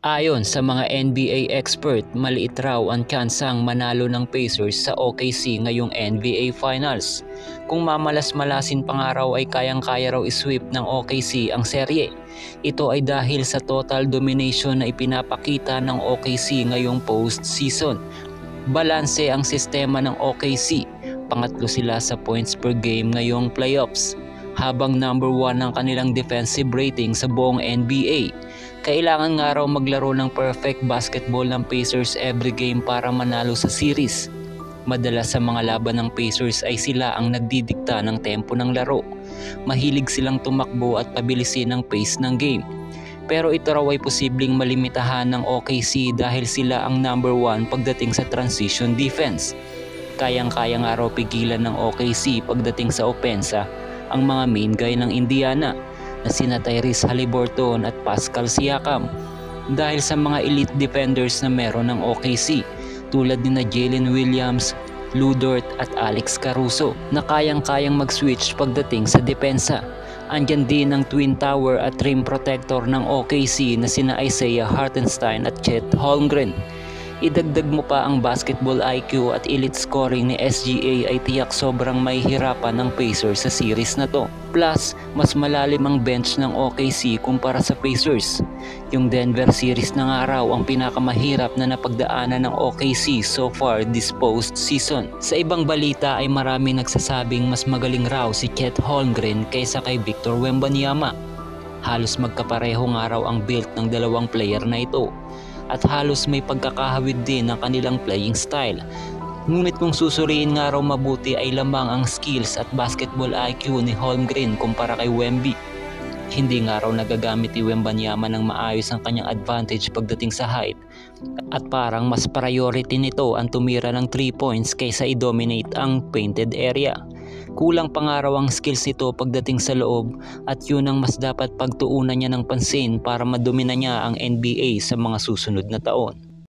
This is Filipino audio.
Ayon sa mga NBA expert, maliit raw ang tsansang manalo ng Pacers sa OKC ngayong NBA Finals. Kung mamalas-malasin pa nga raw ay kayang-kaya raw isweep ng OKC ang serye. Ito ay dahil sa total domination na ipinapakita ng OKC ngayong postseason. Balanse ang sistema ng OKC. Pangatlo sila sa points per game ngayong playoffs, habang number 1 ang kanilang defensive rating sa buong NBA. Kailangan nga raw maglaro ng perfect basketball ng Pacers every game para manalo sa series. Madalas sa mga laban ng Pacers ay sila ang nagdidikta ng tempo ng laro. Mahilig silang tumakbo at pabilisin ang pace ng game. Pero ito raw ay posibleng malimitahan ng OKC dahil sila ang number 1 pagdating sa transition defense. Kayang-kaya nga raw pigilan ng OKC pagdating sa opensa ang mga main guy ng Indiana na sina Tyrese Haliburton at Pascal Siakam, dahil sa mga elite defenders na meron ng OKC tulad ni Jalen Williams, Lu Dort at Alex Caruso na kayang-kayang mag-switch pagdating sa depensa. Andyan din ang twin tower at rim protector ng OKC na sina Isaiah Hartenstein at Chet Holmgren. Idagdag mo pa ang basketball IQ at elite scoring ni SGA ay tiyak sobrang mahihirapan ng Pacers sa series na to. Plus, mas malalim ang bench ng OKC kumpara sa Pacers. Yung Denver series na nga raw ang pinakamahirap na napagdaanan ng OKC so far this postseason. Sa ibang balita ay marami nagsasabing mas magaling raw si Chet Holmgren kaysa kay Victor Wembanyama. Halos magkapareho nga raw ang build ng dalawang player na ito. At halos may pagkakahawid din ng kanilang playing style. Ngunit kung susuriin nga raw mabuti ay lamang ang skills at basketball IQ ni Holmgren kumpara kay Wemby. Hindi nga raw nagagamit ni Wembanyama ng maayos ang kanyang advantage pagdating sa height, at parang mas priority nito ang tumira ng 3 points kaysa i-dominate ang painted area. Kulang pa nga raw ang skills nito pagdating sa loob, at yun ang mas dapat pagtuunan niya ng pansin para madomina niya ang NBA sa mga susunod na taon.